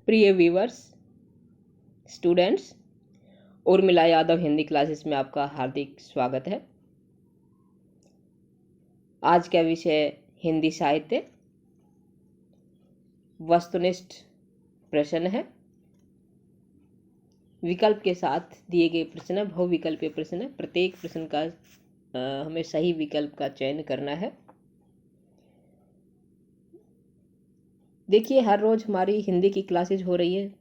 प्रिय viewers, students, Urmila Yadav Hindi classes में आपका हार्दिक स्वागत है। आज का विषय हिंदी साहित्य, वस्तुनिष्ठ प्रश्न है। विकल्प के साथ दिए गए प्रश्न है, बहुविकल्पीय प्रश्न है। प्रत्येक प्रश्न का हमें सही विकल्प का चयन करना है। देखिए, हर रोज हमारी हिंदी की क्लासेज हो रही है।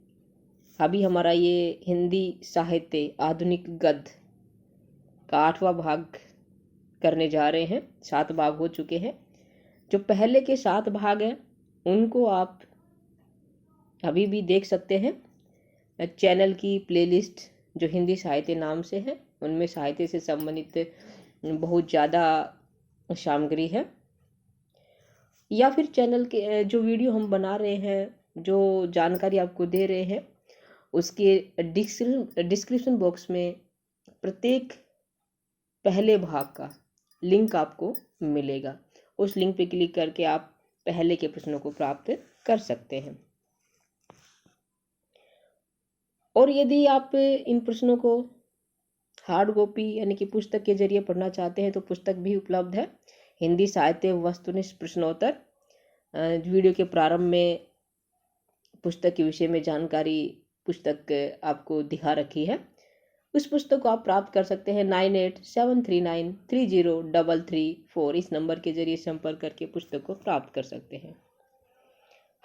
अभी हमारा ये हिंदी साहित्य आधुनिक गद्य का 8वां भाग करने जा रहे हैं। 7 भाग हो चुके हैं। जो पहले के 7 भाग हैं उनको आप अभी भी देख सकते हैं। चैनल की प्लेलिस्ट जो हिंदी साहित्य नाम से है, उनमें साहित्य से संबंधित बहुत ज़्यादा सामग्री है। या फिर चैनल के जो वीडियो हम बना रहे हैं, जो जानकारी आपको दे रहे हैं, उसके डिस्क्रिप्शन बॉक्स में प्रत्येक पहले भाग का लिंक आपको मिलेगा। उस लिंक पे क्लिक करके आप पहले के प्रश्नों को प्राप्त कर सकते हैं। और यदि आप इन प्रश्नों को हार्ड कॉपी यानी कि पुस्तक के जरिए पढ़ना चाहते हैं तो पुस्तक भी उपलब्ध है। हिंदी साहित्य वस्तुनिष्ठ प्रश्नोत्तर। वीडियो के प्रारंभ में पुस्तक के विषय में जानकारी पुस्तक आपको दिखा रखी है। उस पुस्तक को आप प्राप्त कर सकते हैं 9873930334। इस नंबर के जरिए संपर्क करके पुस्तक को प्राप्त कर सकते हैं।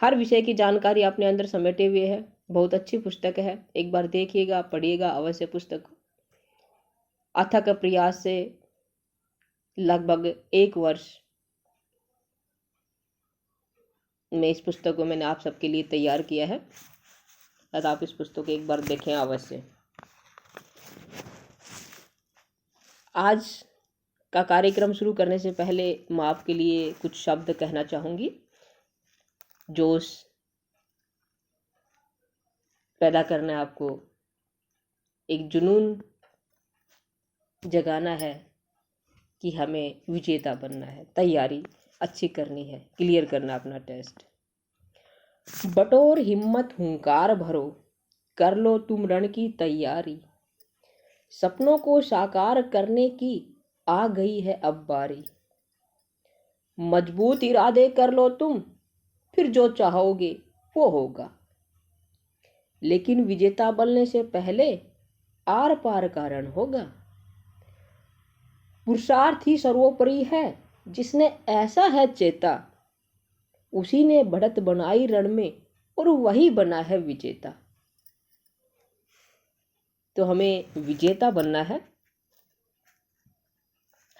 हर विषय की जानकारी अपने अंदर समेटे हुए है। बहुत अच्छी पुस्तक है, एक बार देखिएगा, पढ़िएगा अवश्य पुस्तक। अथक प्रयास से लगभग 1 वर्ष में इस पुस्तक को मैंने आप सबके लिए तैयार किया है। अतः आप इस पुस्तक को एक बार देखें अवश्य। आज का कार्यक्रम शुरू करने से पहले मैं आपके लिए कुछ शब्द कहना चाहूँगी। जोश पैदा करना है आपको, एक जुनून जगाना है कि हमें विजेता बनना है, तैयारी अच्छी करनी है, क्लियर करना अपना टेस्ट। बटोर हिम्मत हुंकार भरो, कर लो तुम रण की तैयारी। सपनों को साकार करने की आ गई है अब बारी। मजबूत इरादे कर लो तुम, फिर जो चाहोगे वो होगा। लेकिन विजेता बनने से पहले आर पार का रण होगा। पुरुषार्थ ही सर्वोपरि है, जिसने ऐसा है चेता, उसी ने बढ़त बनाई रण में और वही बना है विजेता। तो हमें विजेता बनना है,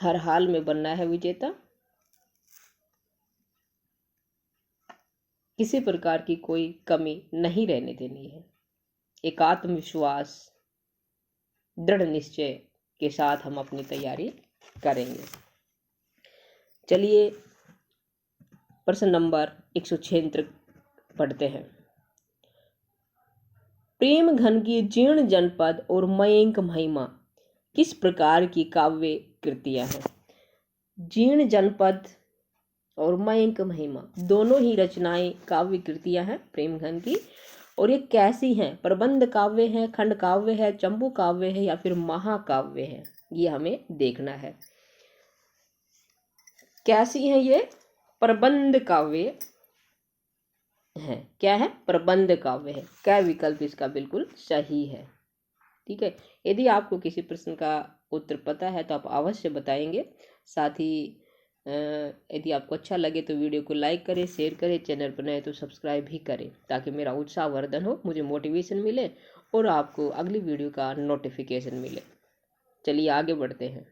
हर हाल में बनना है विजेता। किसी प्रकार की कोई कमी नहीं रहने देनी है। एक आत्मविश्वास, दृढ़ निश्चय के साथ हम अपनी तैयारी करेंगे। चलिए प्रश्न नंबर 106 पढ़ते हैं। प्रेम घन की जीर्ण जनपद और मयंक महिमा किस प्रकार की काव्य कृतियां हैं? जीर्ण जनपद और मयंक महिमा दोनों ही रचनाएं काव्य कृतियां हैं प्रेम घन की। और ये कैसी हैं? प्रबंध काव्य है, खंड काव्य है, चंपू काव्य है या फिर महाकाव्य है? ये हमें देखना है। कैसी है ये? प्रबंध काव्य है। क्या है? प्रबंध काव्य है। क्या विकल्प इसका बिल्कुल सही है। ठीक है। यदि आपको किसी प्रश्न का उत्तर पता है तो आप अवश्य बताएंगे। साथ ही यदि आपको अच्छा लगे तो वीडियो को लाइक करें, शेयर करें, चैनल पर नए तो सब्सक्राइब भी करें, ताकि मेरा उत्साहवर्धन हो, मुझे मोटिवेशन मिले और आपको अगली वीडियो का नोटिफिकेशन मिले। चलिए आगे बढ़ते हैं।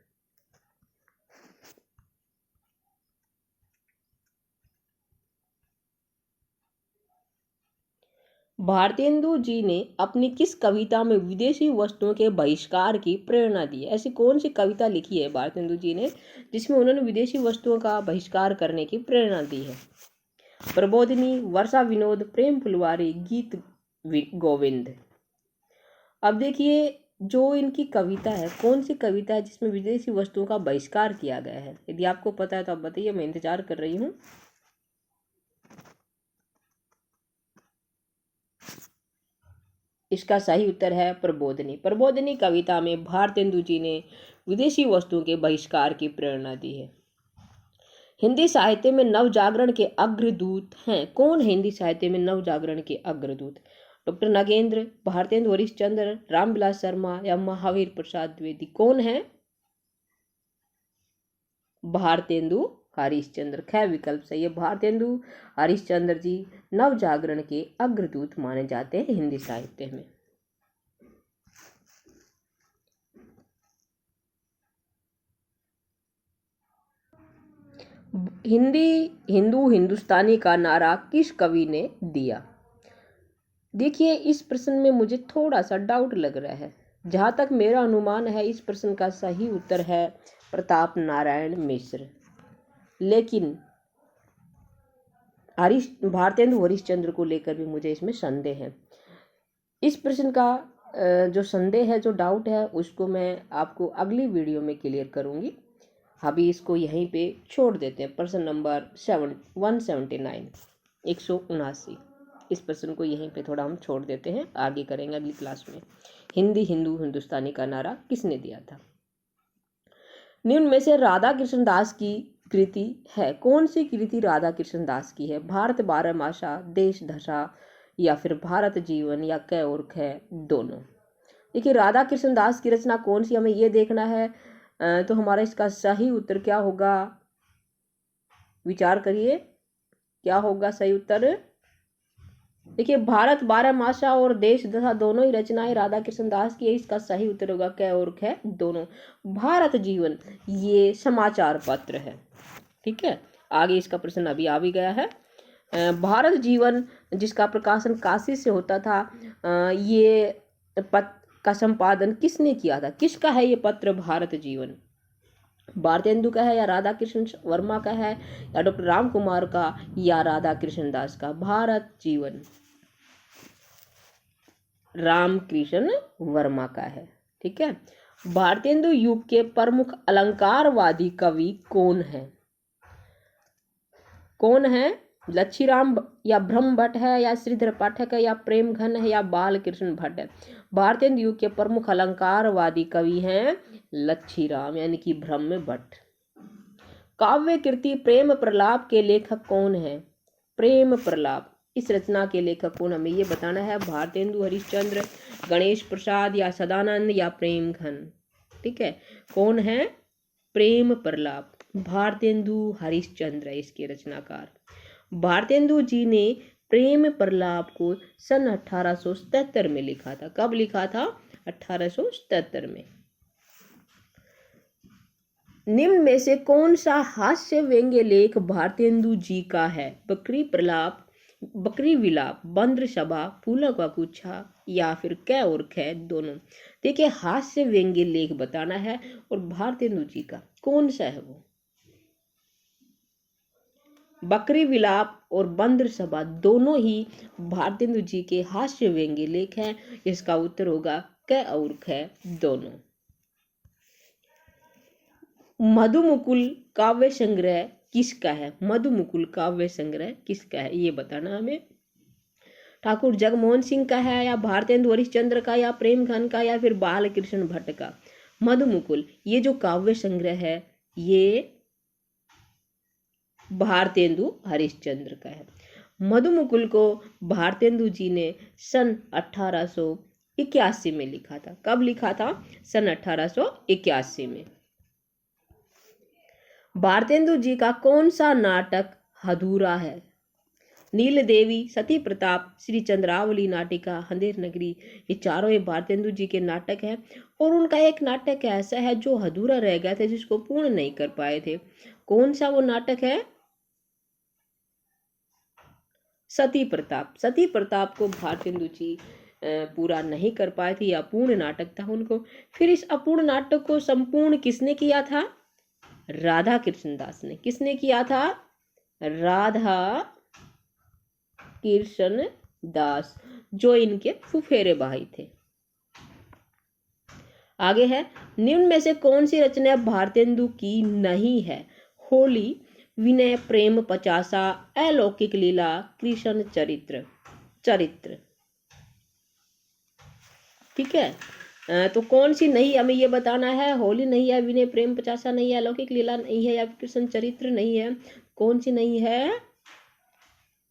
भारतेंदु जी ने अपनी किस कविता में विदेशी वस्तुओं के बहिष्कार की प्रेरणा दी? ऐसी कौन सी कविता लिखी है भारतेंदु जी ने जिसमें उन्होंने विदेशी वस्तुओं का बहिष्कार करने की प्रेरणा दी है? प्रबोधिनी, वर्षा विनोद, प्रेम फुलवारी, गीत गोविंद। अब देखिए, जो इनकी कविता है, कौन सी कविता है जिसमें विदेशी वस्तुओं का बहिष्कार किया गया है? यदि आपको पता है तो आप बताइए, मैं इंतजार कर रही हूँ। इसका सही उत्तर है प्रबोधिनी। प्रबोधिनी कविता में भारतेंदु जी ने विदेशी वस्तुओं के बहिष्कार की प्रेरणा दी है। हिंदी साहित्य में नवजागरण के अग्रदूत हैं। कौन है हिंदी साहित्य में नवजागरण के अग्रदूत? डॉक्टर नागेंद्र, भारतेंदु हरिश्चंद्र, रामविलास शर्मा या महावीर प्रसाद द्विवेदी? कौन है? भारतेंदु हरिश्चंद्र। ख विकल्प सही है। भारतेंदु हरिश्चंद्र जी नवजागरण के अग्रदूत माने जाते हैं हिंदी साहित्य में। हिंदू हिंदुस्तानी का नारा किस कवि ने दिया? देखिए, इस प्रश्न में मुझे थोड़ा सा डाउट लग रहा है। जहां तक मेरा अनुमान है, इस प्रश्न का सही उत्तर है प्रताप नारायण मिश्र। लेकिन भारतेंदु हरिश्चंद्र को लेकर भी मुझे इसमें संदेह है। इस प्रश्न का जो संदेह है, जो डाउट है, उसको मैं आपको अगली वीडियो में क्लियर करूंगी। अभी इसको यहीं पे छोड़ देते हैं। प्रश्न नंबर 179 179 इस प्रश्न को यहीं पे थोड़ा हम छोड़ देते हैं, आगे करेंगे अगली क्लास में। हिंदू हिंदुस्तानी का नारा किसने दिया था? निम्न में से राधा कृष्ण दास की कृति है। कौन सी कृति राधा कृष्ण दास की है? भारत बारहमासा, देश दशा या फिर भारत जीवन या कै और ख दोनों? देखिए, राधा कृष्ण दास की रचना कौन सी, हमें ये देखना है। तो हमारा इसका सही उत्तर क्या होगा? विचार करिए, क्या होगा सही उत्तर? देखिए, भारत बारहमासा और देश दशा दोनों ही रचनाएं राधा कृष्ण दास की है। इसका सही उत्तर होगा कै और ख दोनों। भारत जीवन ये समाचार पत्र है। ठीक है, आगे इसका प्रश्न अभी आ भी गया है। भारत जीवन जिसका प्रकाशन काशी से होता था, ये पत्र का संपादन किसने किया था? किसका है ये पत्र भारत जीवन? भारतेंदु का है या राधा कृष्ण वर्मा का है या डॉक्टर राम कुमार का या राधा कृष्ण दास का? भारत जीवन राम कृष्ण वर्मा का है। ठीक है। भारतेंदु युग के प्रमुख अलंकारवादी कवि कौन है? कौन है? लच्छीराम या ब्रह्म भट्ट है या श्रीधर पाठक है या प्रेम घन है या बाल कृष्ण भट्ट है? भारतेंदु युग के प्रमुख अलंकारवादी कवि हैं लच्छीराम यानी कि ब्रह्म भट्ट। काव्य कृति प्रेम प्रलाप के लेखक कौन है? प्रेम प्रलाप इस रचना के लेखक कौन, हमें ये बताना है। भारतेंदु हरिश्चंद्र, गणेश प्रसाद या सदानंद या प्रेम घन? ठीक है, कौन है? प्रेम प्रलाप भारतेंदु हरिश्चंद्र है इसके रचनाकार। भारतेंदु जी ने प्रेम प्रलाप को सन 1877 में लिखा था। कब लिखा था? 1877 में। निम्न में से कौन सा हास्य व्यंग्य लेख भारतेंदु जी का है? बकरी प्रलाप, बकरी विलाप, बंद्र सभा, फूलों का गुच्छा या फिर कै और ख दोनों? देखिए, हास्य व्यंग्य लेख बताना है और भारतेंदु जी का कौन सा है वो? बकरी विलाप और बंद्र सभा दोनों ही भारतेंदु जी के हास्य व्यंग्य लेख हैं। इसका उत्तर होगा कै और ख दोनों। मधुमुकुल काव्य संग्रह किसका है? मधुमुकुल काव्य संग्रह किसका है, ये बताना हमें। ठाकुर जगमोहन सिंह का है या भारतेंदु हरिश्चंद्र का या प्रेम घन का या फिर बाल कृष्ण भट्ट का? मधुमुकुल ये जो काव्य संग्रह है ये भारतेंदु हरिश्चंद्र का है। मधुमुकुल को भारतेंदु जी ने सन 1881 में लिखा था। कब लिखा था? सन 1881 में। भारतेंदु जी का कौन सा नाटक अधूरा है? नील देवी, सती प्रताप, श्री चंद्रावली नाटिका, अंधेर नगरी, ये चारों ही भारतेंदु जी के नाटक हैं। और उनका एक नाटक ऐसा है जो अधूरा रह गया था, जिसको पूर्ण नहीं कर पाए थे। कौन सा वो नाटक है? सती प्रताप। सती प्रताप को भारतेंदु जी पूरा नहीं कर पाए थे, या अपूर्ण नाटक था उनको। फिर इस अपूर्ण नाटक को संपूर्ण किसने किया था? राधा कृष्ण दास ने। किसने किया था? राधा कृष्ण दास, जो इनके फुफेरे भाई थे। आगे है, निम्न में से कौन सी रचना भारतेंदु की नहीं है? होली, विनय, प्रेम पचासा, अलौकिक लीला, कृष्ण चरित्र। ठीक है। तो कौन सी नहीं, हमें ये बताना है। होली नहीं है, विनय प्रेम पचासा नहीं है, अलौकिक लीला नहीं है, या कृष्ण चरित्र नहीं है। कौन सी नहीं है?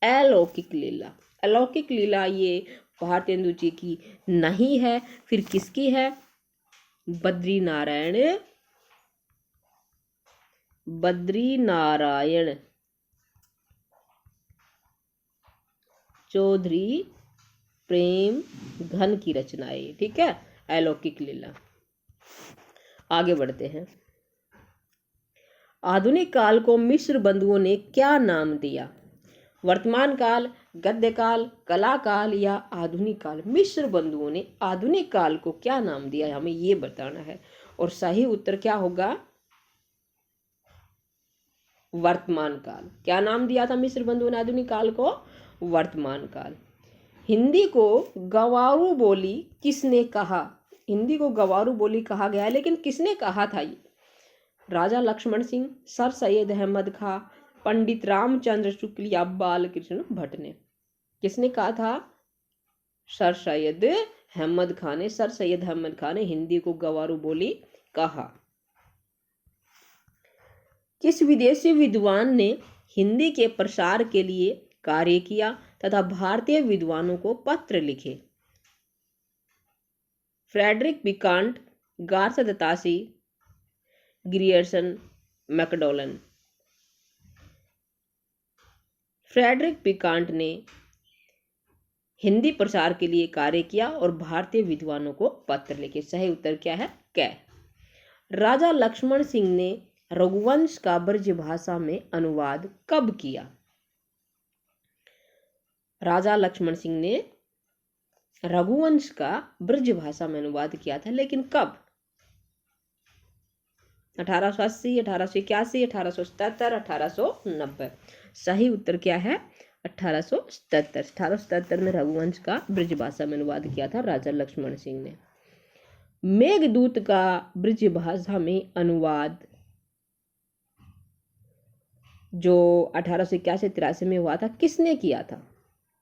अलौकिक लीला। अलौकिक लीला ये भारतेंदु जी की नहीं है। फिर किसकी है? बद्री नारायण चौधरी प्रेम घन की रचना है। ठीक है, अलौकिक लीला। आगे बढ़ते हैं। आधुनिक काल को मिश्र बंधुओं ने क्या नाम दिया? वर्तमान काल, गद्य काल, कला काल या आधुनिक काल? मिश्र बंधुओं ने आधुनिक काल को क्या नाम दिया है, हमें ये बताना है। और सही उत्तर क्या होगा? वर्तमान काल। क्या नाम दिया था मिश्र बंधुओं ने आधुनिक काल को? वर्तमान काल। हिंदी को गंवारू बोली किसने कहा? हिंदी को गंवारू बोली कहा गया है, लेकिन किसने कहा था ये? राजा लक्ष्मण सिंह, सर सैयद अहमद खां, पंडित रामचंद्र शुक्ल या बाल कृष्ण भट्ट ने? किसने कहा था? सर सैयद अहमद खां ने। सर सैयद अहमद खां ने हिंदी को गंवारू बोली कहा। किस विदेशी विद्वान ने हिंदी के प्रसार के लिए कार्य किया तथा भारतीय विद्वानों को पत्र लिखे? फ्रेडरिक बिकांट, गार्थ दत्तासी, ग्रियर्सन, मैकडॉलन? फ्रेडरिक बिकांट ने हिंदी प्रसार के लिए कार्य किया और भारतीय विद्वानों को पत्र लिखे। सही उत्तर क्या है? कै। राजा लक्ष्मण सिंह ने रघुवंश का ब्रज भाषा में अनुवाद कब किया? राजा लक्ष्मण सिंह ने रघुवंश का ब्रज भाषा में अनुवाद किया था, लेकिन कब? 1880, 1881, 1877, 1890? सही उत्तर क्या है? 1877। 1877 में रघुवंश का ब्रज भाषा में अनुवाद किया था राजा लक्ष्मण सिंह ने। मेघदूत का ब्रज भाषा में अनुवाद जो 1881-83 में हुआ था, किसने किया था?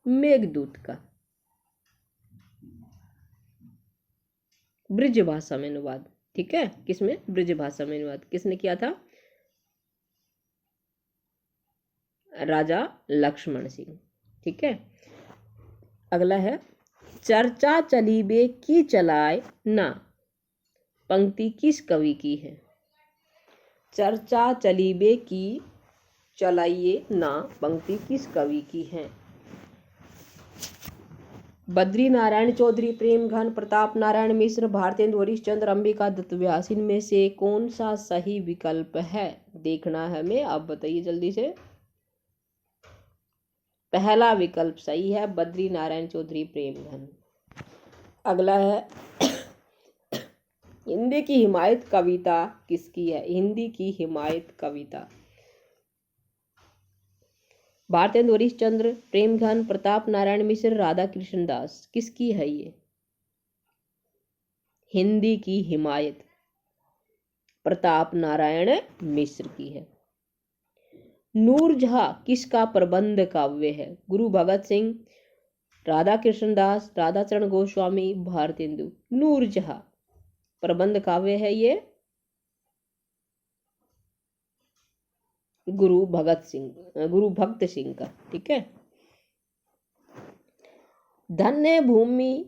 मेघदूत का ब्रज भाषा में अनुवाद, ठीक है, किसमें? ब्रज भाषा में अनुवाद किसने किया था? राजा लक्ष्मण सिंह। ठीक है। अगला है, चर्चा चलीबे की चलाए ना पंक्ति किस कवि की है? चर्चा चलीबे की चलाइए ना पंक्ति किस कवि की है? बद्री नारायण चौधरी, प्रेम घन, प्रताप नारायण मिश्र, भारतेंदु हरिश्चंद्र, अंबिका दत्त व्यास? इनमें से कौन सा सही विकल्प है, देखना है हमें। आप बताइए जल्दी से। पहला विकल्प सही है, बद्री नारायण चौधरी, प्रेम घन। अगला है, हिंदी की हिमायत कविता किसकी है? हिंदी की हिमायत कविता भारतेंदु हरिश्चंद्र, प्रेम घन, प्रताप नारायण मिश्र, राधा कृष्ण दास? किसकी है ये? हिंदी की हिमायत प्रताप नारायण मिश्र की है। नूरजहां किसका प्रबंध काव्य है? गुरु भगत सिंह, राधा कृष्ण दास, राधाचरण गोस्वामी, भारतेंदु? नूरजहां प्रबंध काव्य है ये गुरु भगत सिंह का। ठीक है। धन्य भूमि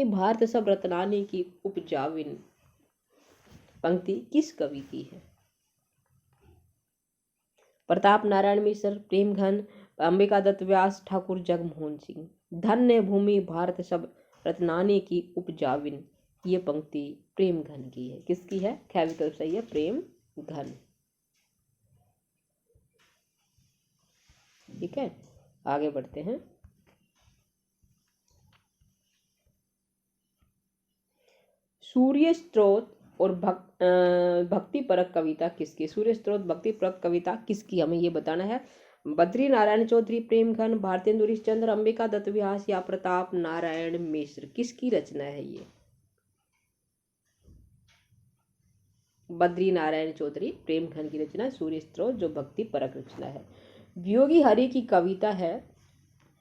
भारत सब रत्नानी की उपजाविन पंक्ति किस कवि की है? प्रताप नारायण मिश्र, प्रेम घन, अंबिका दत्त व्यास, ठाकुर जगमोहन सिंह? धन्य भूमि भारत सब रत्नानी की उपजाविन, ये पंक्ति प्रेम घन की है। किसकी है? ख विकल्प सही है, प्रेम घन। ठीक है, आगे बढ़ते हैं। सूर्य स्त्रोत और भक्ति परक कविता किसकी? सूर्य स्त्रोत भक्ति परक कविता किसकी, हमें ये बताना है। बद्री नारायण चौधरी, प्रेम घन, भारतेंदु हरिश्चंद्र, अंबिका दत्त व्यास या प्रताप नारायण मिश्र? किसकी रचना है ये? बद्री नारायण चौधरी, प्रेम घन की रचना सूर्य स्त्रोत, जो भक्ति परक रचना है। वियोगी हरि की कविता है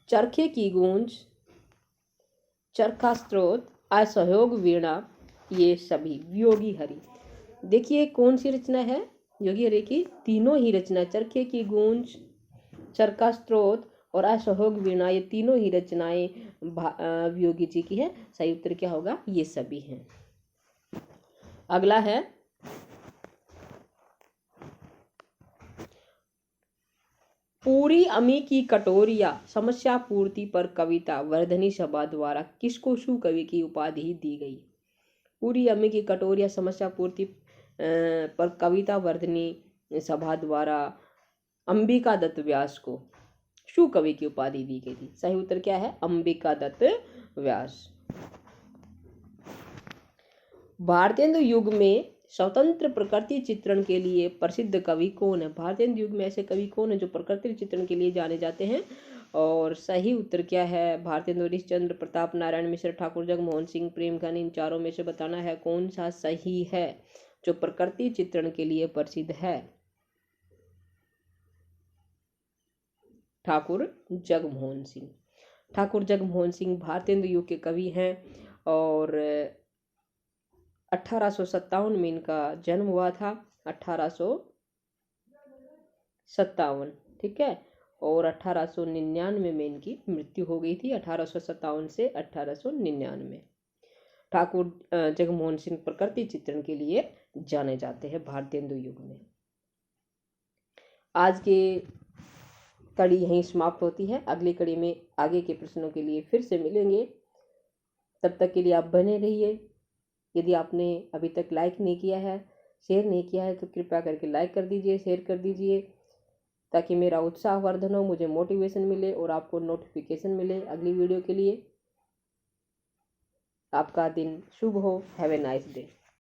चरखे की गूंज, चरखा स्रोत, असहयोग वीणा, ये सभी। वियोगी हरि, देखिए कौन सी रचना है योगी हरि की? तीनों ही रचना, चरखे की गूंज, चरखा स्रोत और असहयोग वीणा, ये तीनों ही रचनाएं वियोगी जी की है। सही उत्तर क्या होगा? ये सभी हैं। अगला है पूरी अमी की कटोरिया समस्या पूर्ति पर कविता वर्धनी सभा द्वारा किसको शू कवि की उपाधि दी गई? पूरी अमी की कटोरिया समस्या पूर्ति पर कविता वर्धनी सभा द्वारा अंबिका दत्त व्यास को शू कवि की उपाधि दी गई थी। सही उत्तर क्या है? अंबिका दत्त व्यास। भारतेंदु युग में स्वतंत्र प्रकृति चित्रण के लिए प्रसिद्ध कवि कौन है? भारतेंदु युग में ऐसे कवि कौन है जो प्रकृति चित्रण के लिए जाने जाते हैं? और सही उत्तर क्या है? भारतेंदु हरिश्चंद्र, प्रताप नारायण मिश्र, ठाकुर जगमोहन सिंह, प्रेमघन। इन चारों में से बताना है कौन सा सही है जो प्रकृति चित्रण के लिए प्रसिद्ध है। ठाकुर जगमोहन सिंह। ठाकुर जगमोहन सिंह भारतेंदु युग के कवि हैं और 1857 में इनका जन्म हुआ था। 1857, ठीक है। और 1899 में इनकी मृत्यु हो गई थी। 1857 से 1899। ठाकुर जगमोहन सिंह प्रकृति चित्रण के लिए जाने जाते हैं भारतेंदु युग में। आज की कड़ी यहीं समाप्त होती है। अगली कड़ी में आगे के प्रश्नों के लिए फिर से मिलेंगे। तब तक के लिए आप बने रहिए। यदि आपने अभी तक लाइक नहीं किया है, शेयर नहीं किया है, तो कृपया करके लाइक कर दीजिए, शेयर कर दीजिए, ताकि मेरा उत्साह वर्धन हो, मुझे मोटिवेशन मिले और आपको नोटिफिकेशन मिले अगली वीडियो के लिए। आपका दिन शुभ हो। Have a nice day.